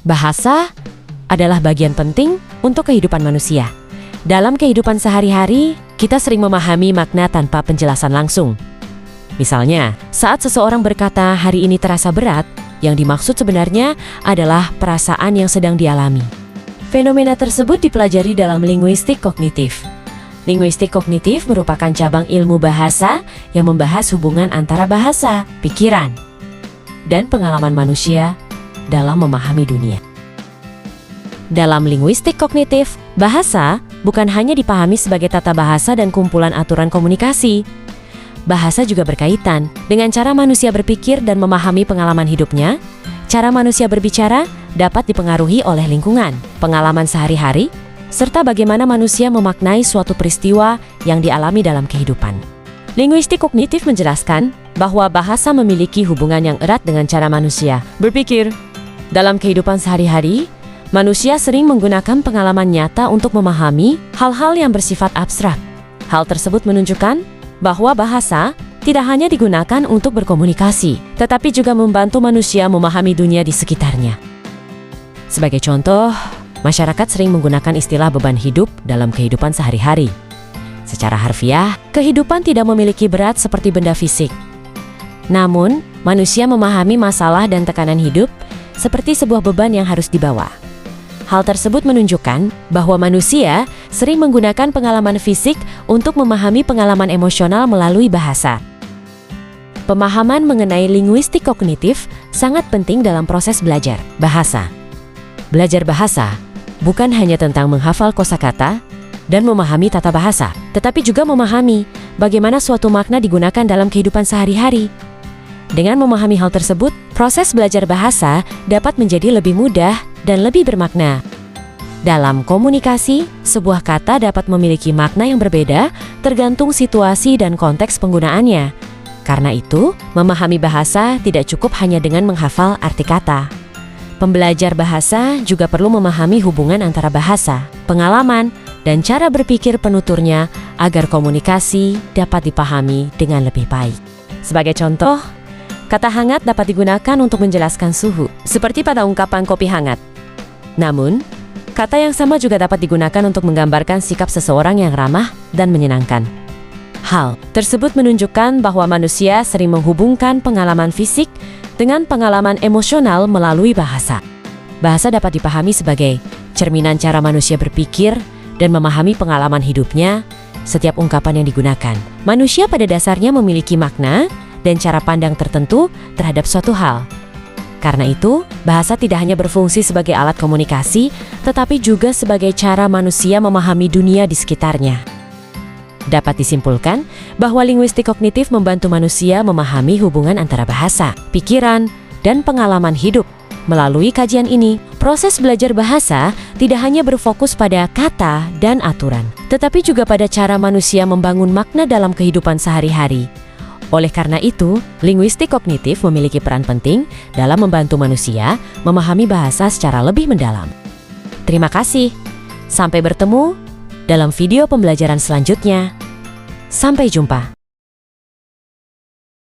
Bahasa adalah bagian penting untuk kehidupan manusia. Dalam kehidupan sehari-hari, kita sering memahami makna tanpa penjelasan langsung. Misalnya, saat seseorang berkata hari ini terasa berat, yang dimaksud sebenarnya adalah perasaan yang sedang dialami. Fenomena tersebut dipelajari dalam linguistik kognitif. Linguistik kognitif merupakan cabang ilmu bahasa yang membahas hubungan antara bahasa, pikiran, dan pengalaman manusia dalam memahami dunia. Dalam linguistik kognitif, bahasa bukan hanya dipahami sebagai tata bahasa dan kumpulan aturan komunikasi. Bahasa juga berkaitan dengan cara manusia berpikir dan memahami pengalaman hidupnya. Cara manusia berbicara dapat dipengaruhi oleh lingkungan, pengalaman sehari-hari, serta bagaimana manusia memaknai suatu peristiwa yang dialami dalam kehidupan. Linguistik kognitif menjelaskan bahwa bahasa memiliki hubungan yang erat dengan cara manusia berpikir. Dalam kehidupan sehari-hari, manusia sering menggunakan pengalaman nyata untuk memahami hal-hal yang bersifat abstrak. Hal tersebut menunjukkan bahwa bahasa tidak hanya digunakan untuk berkomunikasi, tetapi juga membantu manusia memahami dunia di sekitarnya. Sebagai contoh, masyarakat sering menggunakan istilah beban hidup dalam kehidupan sehari-hari. Secara harfiah, kehidupan tidak memiliki berat seperti benda fisik. Namun, manusia memahami masalah dan tekanan hidup seperti sebuah beban yang harus dibawa. Hal tersebut menunjukkan bahwa manusia sering menggunakan pengalaman fisik untuk memahami pengalaman emosional melalui bahasa. Pemahaman mengenai linguistik kognitif sangat penting dalam proses belajar bahasa. Belajar bahasa bukan hanya tentang menghafal kosakata dan memahami tata bahasa, tetapi juga memahami bagaimana suatu makna digunakan dalam kehidupan sehari-hari. Dengan memahami hal tersebut, proses belajar bahasa dapat menjadi lebih mudah dan lebih bermakna. Dalam komunikasi, sebuah kata dapat memiliki makna yang berbeda tergantung situasi dan konteks penggunaannya. Karena itu, memahami bahasa tidak cukup hanya dengan menghafal arti kata. Pembelajar bahasa juga perlu memahami hubungan antara bahasa, pengalaman, dan cara berpikir penuturnya agar komunikasi dapat dipahami dengan lebih baik. Sebagai contoh, kata hangat dapat digunakan untuk menjelaskan suhu, seperti pada ungkapan kopi hangat. Namun, kata yang sama juga dapat digunakan untuk menggambarkan sikap seseorang yang ramah dan menyenangkan. Hal tersebut menunjukkan bahwa manusia sering menghubungkan pengalaman fisik dengan pengalaman emosional melalui bahasa. Bahasa dapat dipahami sebagai cerminan cara manusia berpikir dan memahami pengalaman hidupnya. Setiap ungkapan yang digunakan, manusia pada dasarnya memiliki makna dan cara pandang tertentu terhadap suatu hal. Karena itu, bahasa tidak hanya berfungsi sebagai alat komunikasi, tetapi juga sebagai cara manusia memahami dunia di sekitarnya. Dapat disimpulkan bahwa linguistik kognitif membantu manusia memahami hubungan antara bahasa, pikiran, dan pengalaman hidup. Melalui kajian ini, proses belajar bahasa tidak hanya berfokus pada kata dan aturan, tetapi juga pada cara manusia membangun makna dalam kehidupan sehari-hari. Oleh karena itu, linguistik kognitif memiliki peran penting dalam membantu manusia memahami bahasa secara lebih mendalam. Terima kasih. Sampai bertemu dalam video pembelajaran selanjutnya. Sampai jumpa.